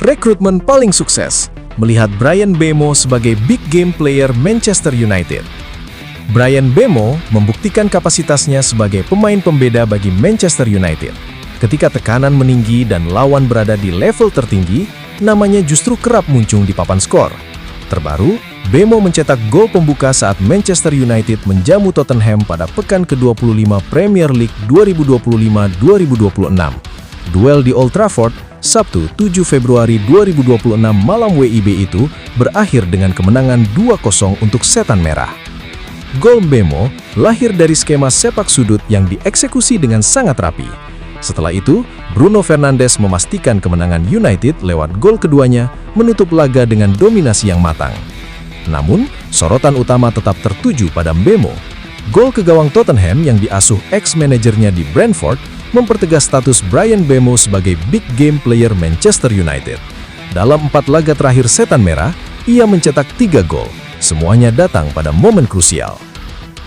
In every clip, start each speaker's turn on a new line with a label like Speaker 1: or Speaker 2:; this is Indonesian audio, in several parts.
Speaker 1: Rekrutmen paling sukses, melihat Bryan Mbeumo sebagai big game player Manchester United. Bryan Mbeumo membuktikan kapasitasnya sebagai pemain pembeda bagi Manchester United. Ketika tekanan meninggi dan lawan berada di level tertinggi, namanya justru kerap muncul di papan skor. Terbaru, Mbeumo mencetak gol pembuka saat Manchester United menjamu Tottenham pada pekan ke-25 Premier League 2025-2026. Duel di Old Trafford, Sabtu 7 Februari 2026 malam WIB itu berakhir dengan kemenangan 2-0 untuk Setan Merah. Gol Mbeumo lahir dari skema sepak sudut yang dieksekusi dengan sangat rapi. Setelah itu, Bruno Fernandes memastikan kemenangan United lewat gol keduanya menutup laga dengan dominasi yang matang. Namun, sorotan utama tetap tertuju pada Mbeumo. Gol ke gawang Tottenham yang diasuh ex-manajernya di Brentford mempertegas status Bryan Mbeumo sebagai big game player Manchester United. Dalam 4 laga terakhir Setan Merah, ia mencetak 3 gol. Semuanya datang pada momen krusial.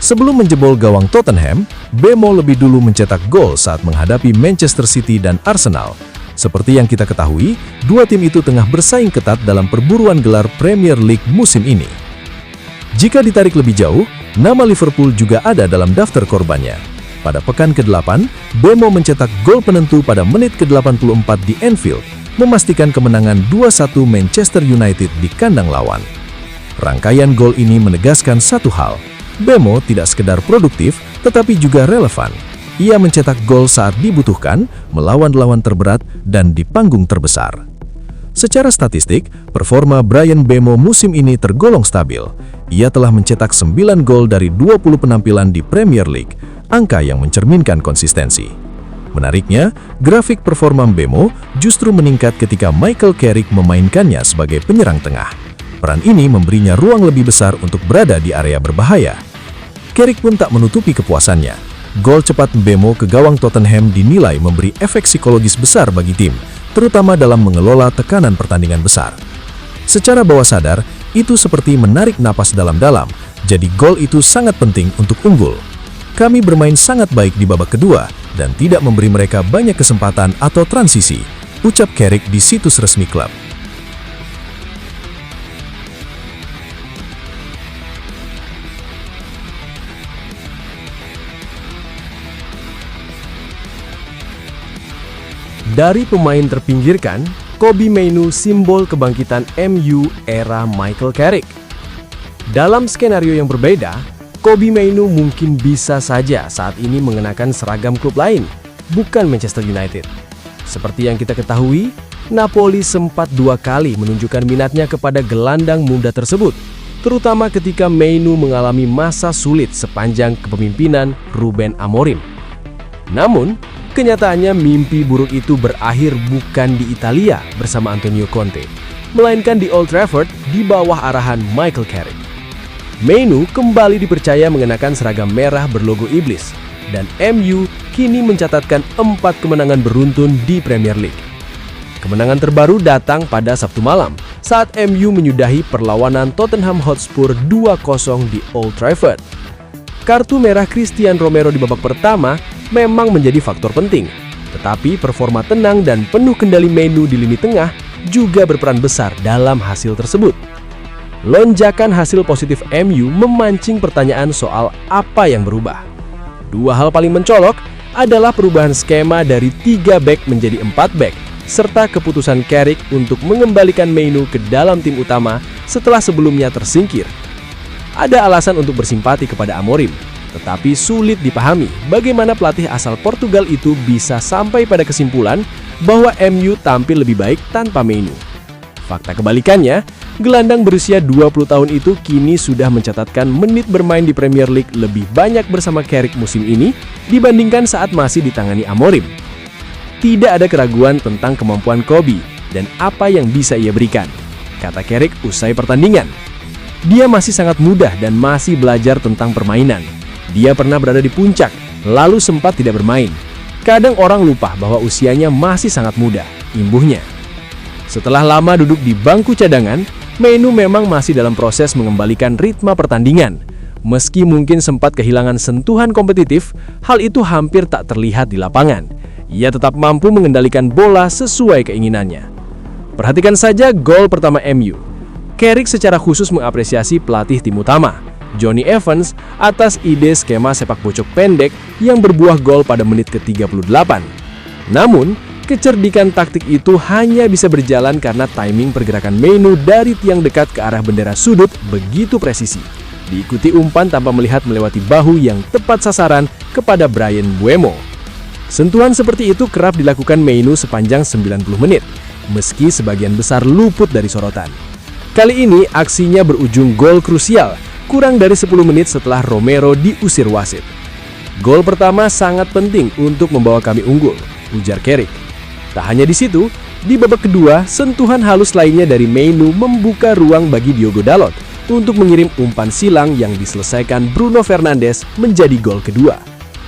Speaker 1: Sebelum menjebol gawang Tottenham, Mbeumo lebih dulu mencetak gol saat menghadapi Manchester City dan Arsenal. Seperti yang kita ketahui, dua tim itu tengah bersaing ketat dalam perburuan gelar Premier League musim ini. Jika ditarik lebih jauh, nama Liverpool juga ada dalam daftar korbannya. Pada pekan ke-8, Mbeumo mencetak gol penentu pada menit ke-84 di Anfield, memastikan kemenangan 2-1 Manchester United di kandang lawan. Rangkaian gol ini menegaskan satu hal, Mbeumo tidak sekedar produktif, tetapi juga relevan. Ia mencetak gol saat dibutuhkan, melawan lawan terberat, dan di panggung terbesar. Secara statistik, performa Bryan Mbeumo musim ini tergolong stabil. Ia telah mencetak 9 gol dari 20 penampilan di Premier League, angka yang mencerminkan konsistensi. Menariknya, grafik performa Mbeumo justru meningkat ketika Michael Carrick memainkannya sebagai penyerang tengah. Peran ini memberinya ruang lebih besar untuk berada di area berbahaya. Carrick pun tak menutupi kepuasannya. Gol cepat Mbeumo ke gawang Tottenham dinilai memberi efek psikologis besar bagi tim, terutama dalam mengelola tekanan pertandingan besar. Secara bawah sadar, itu seperti menarik napas dalam-dalam, jadi gol itu sangat penting untuk unggul. Kami bermain sangat baik di babak kedua dan tidak memberi mereka banyak kesempatan atau transisi, ucap Carrick di situs resmi klub. Dari pemain terpinggirkan, Kobbie Mainoo simbol kebangkitan MU era Michael Carrick. Dalam skenario yang berbeda, Kobbie Mainoo mungkin bisa saja saat ini mengenakan seragam klub lain, bukan Manchester United. Seperti yang kita ketahui, Napoli sempat 2 kali menunjukkan minatnya kepada gelandang muda tersebut, terutama ketika Mainoo mengalami masa sulit sepanjang kepemimpinan Ruben Amorim. Namun, kenyataannya mimpi buruk itu berakhir bukan di Italia bersama Antonio Conte, melainkan di Old Trafford di bawah arahan Michael Carrick. Mainoo kembali dipercaya mengenakan seragam merah berlogo iblis, dan MU kini mencatatkan 4 kemenangan beruntun di Premier League. Kemenangan terbaru datang pada Sabtu malam saat MU menyudahi perlawanan Tottenham Hotspur 2-0 di Old Trafford. Kartu merah Christian Romero di babak pertama memang menjadi faktor penting, tetapi performa tenang dan penuh kendali Mainoo di lini tengah juga berperan besar dalam hasil tersebut. Lonjakan hasil positif MU memancing pertanyaan soal apa yang berubah. 2 hal paling mencolok adalah perubahan skema dari 3 back menjadi 4 back, serta keputusan Carrick untuk mengembalikan Mainoo ke dalam tim utama setelah sebelumnya tersingkir. Ada alasan untuk bersimpati kepada Amorim, tetapi sulit dipahami bagaimana pelatih asal Portugal itu bisa sampai pada kesimpulan bahwa MU tampil lebih baik tanpa Mainoo. Fakta kebalikannya, gelandang berusia 20 tahun itu kini sudah mencatatkan menit bermain di Premier League lebih banyak bersama Carrick musim ini dibandingkan saat masih ditangani Amorim. Tidak ada keraguan tentang kemampuan Kobbie dan apa yang bisa ia berikan, kata Carrick usai pertandingan. Dia masih sangat mudah dan masih belajar tentang permainan. Dia pernah berada di puncak, lalu sempat tidak bermain. Kadang orang lupa bahwa usianya masih sangat muda, imbuhnya. Setelah lama duduk di bangku cadangan, Mainoo memang masih dalam proses mengembalikan ritme pertandingan. Meski mungkin sempat kehilangan sentuhan kompetitif, hal itu hampir tak terlihat di lapangan. Ia tetap mampu mengendalikan bola sesuai keinginannya.
Speaker 2: Perhatikan saja gol pertama MU. Carrick secara khusus mengapresiasi pelatih tim utama, Jonny Evans, atas ide skema sepak pojok pendek yang berbuah gol pada menit ke-38. Namun, kecerdikan taktik itu hanya bisa berjalan karena timing pergerakan Mainoo dari tiang dekat ke arah bendera sudut begitu presisi. Diikuti umpan tanpa melihat melewati bahu yang tepat sasaran kepada Bryan Mbeumo. Sentuhan seperti itu kerap dilakukan Mainoo sepanjang 90 menit, meski sebagian besar luput dari sorotan. Kali ini aksinya berujung gol krusial, kurang dari 10 menit setelah Romero diusir wasit. Gol pertama sangat penting untuk membawa kami unggul, ujar Carrick. Tak hanya di situ, di babak kedua, sentuhan halus lainnya dari Mainoo membuka ruang bagi Diogo Dalot untuk mengirim umpan silang yang diselesaikan Bruno Fernandes menjadi gol kedua.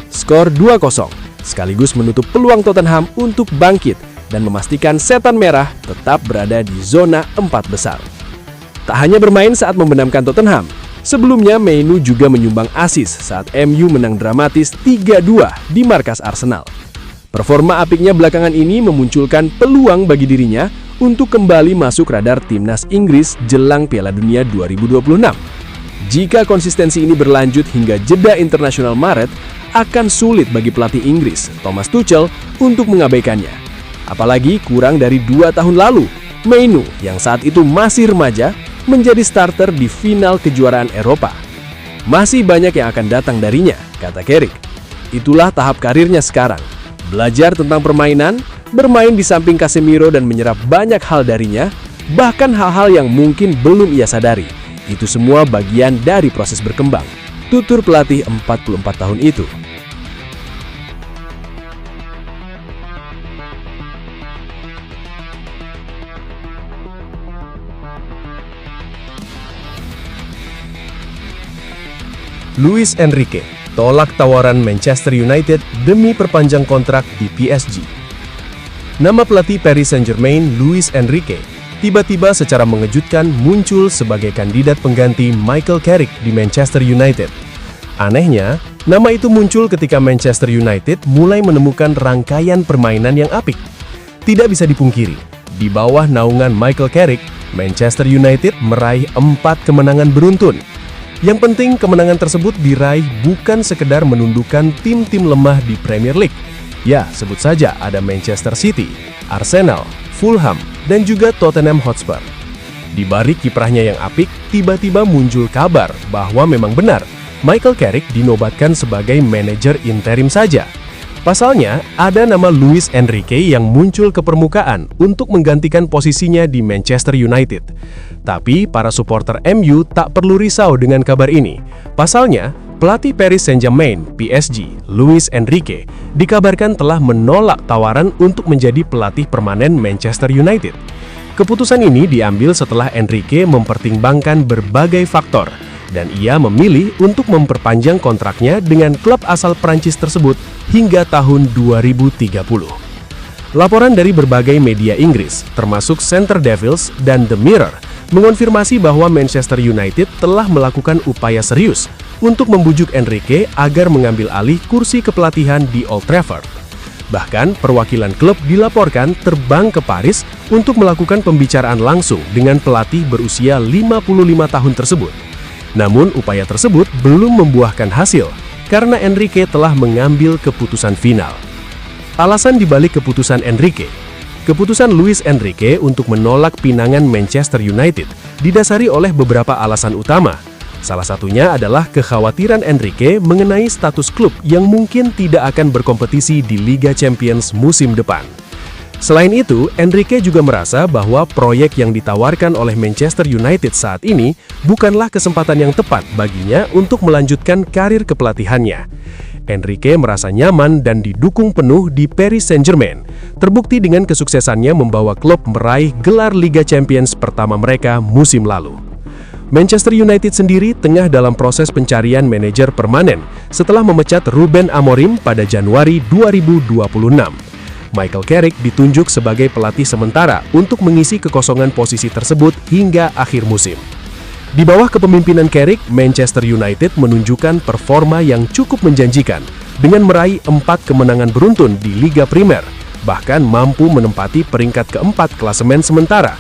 Speaker 2: Skor 2-0, sekaligus menutup peluang Tottenham untuk bangkit dan memastikan setan merah tetap berada di zona 4 besar. Tak hanya bermain saat membenamkan Tottenham, sebelumnya Mainoo juga menyumbang assist saat MU menang dramatis 3-2 di markas Arsenal. Performa apiknya belakangan ini memunculkan peluang bagi dirinya untuk kembali masuk radar timnas Inggris jelang Piala Dunia 2026. Jika konsistensi ini berlanjut hingga jeda internasional Maret, akan sulit bagi pelatih Inggris, Thomas Tuchel, untuk mengabaikannya. Apalagi kurang dari 2 tahun lalu, Mainoo yang saat itu masih remaja menjadi starter di final kejuaraan Eropa. Masih banyak yang akan datang darinya, kata Carrick. Itulah tahap karirnya sekarang. Belajar tentang permainan, bermain di samping Casemiro dan menyerap banyak hal darinya, bahkan hal-hal yang mungkin belum ia sadari. Itu semua bagian dari proses berkembang, tutur pelatih 44 tahun itu.
Speaker 1: Luis Enrique tolak tawaran Manchester United demi perpanjang kontrak di PSG. Nama pelatih Paris Saint-Germain, Luis Enrique, tiba-tiba secara mengejutkan muncul sebagai kandidat pengganti Michael Carrick di Manchester United. Anehnya, nama itu muncul ketika Manchester United mulai menemukan rangkaian permainan yang apik. Tidak bisa dipungkiri, di bawah naungan Michael Carrick, Manchester United meraih 4 kemenangan beruntun. Yang penting, kemenangan tersebut diraih bukan sekedar menundukkan tim-tim lemah di Premier League. Ya, sebut saja ada Manchester City, Arsenal, Fulham, dan juga Tottenham Hotspur. Di balik kiprahnya yang apik, tiba-tiba muncul kabar bahwa memang benar Michael Carrick dinobatkan sebagai manajer interim saja. Pasalnya, ada nama Luis Enrique yang muncul ke permukaan untuk menggantikan posisinya di Manchester United. Tapi, para supporter MU tak perlu risau dengan kabar ini. Pasalnya, pelatih Paris Saint-Germain, PSG, Luis Enrique, dikabarkan telah menolak tawaran untuk menjadi pelatih permanen Manchester United. Keputusan ini diambil setelah Enrique mempertimbangkan berbagai faktor, dan ia memilih untuk memperpanjang kontraknya dengan klub asal Prancis tersebut hingga tahun 2030. Laporan dari berbagai media Inggris, termasuk Centre Devils dan The Mirror, mengonfirmasi bahwa Manchester United telah melakukan upaya serius untuk membujuk Enrique agar mengambil alih kursi kepelatihan di Old Trafford. Bahkan, perwakilan klub dilaporkan terbang ke Paris untuk melakukan pembicaraan langsung dengan pelatih berusia 55 tahun tersebut. Namun, upaya tersebut belum membuahkan hasil karena Enrique telah mengambil keputusan final. Alasan dibalik keputusan Enrique. Keputusan Luis Enrique untuk menolak pinangan Manchester United didasari oleh beberapa alasan utama. Salah satunya adalah kekhawatiran Enrique mengenai status klub yang mungkin tidak akan berkompetisi di Liga Champions musim depan. Selain itu, Enrique juga merasa bahwa proyek yang ditawarkan oleh Manchester United saat ini bukanlah kesempatan yang tepat baginya untuk melanjutkan karir kepelatihannya. Enrique merasa nyaman dan didukung penuh di Paris Saint-Germain, terbukti dengan kesuksesannya membawa klub meraih gelar Liga Champions pertama mereka musim lalu. Manchester United sendiri tengah dalam proses pencarian manajer permanen setelah memecat Ruben Amorim pada Januari 2026. Michael Carrick ditunjuk sebagai pelatih sementara untuk mengisi kekosongan posisi tersebut hingga akhir musim. Di bawah kepemimpinan Carrick, Manchester United menunjukkan performa yang cukup menjanjikan dengan meraih 4 kemenangan beruntun di Liga Primer,
Speaker 2: bahkan mampu menempati peringkat keempat klasemen sementara.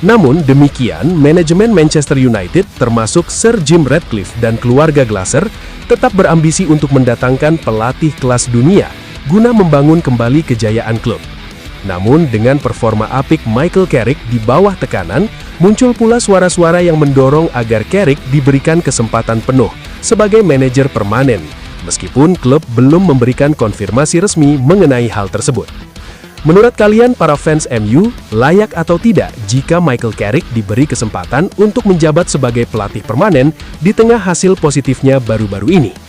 Speaker 2: Namun demikian, manajemen Manchester United termasuk Sir Jim Ratcliffe dan keluarga Glazer tetap berambisi untuk mendatangkan pelatih kelas dunia guna membangun kembali kejayaan klub. Namun dengan performa apik Michael Carrick di bawah tekanan, muncul pula suara-suara yang mendorong agar Carrick diberikan kesempatan penuh sebagai manajer permanen, meskipun klub belum memberikan konfirmasi resmi mengenai hal tersebut. Menurut kalian para fans MU, layak atau tidak jika Michael Carrick diberi kesempatan untuk menjabat sebagai pelatih permanen di tengah hasil positifnya baru-baru ini?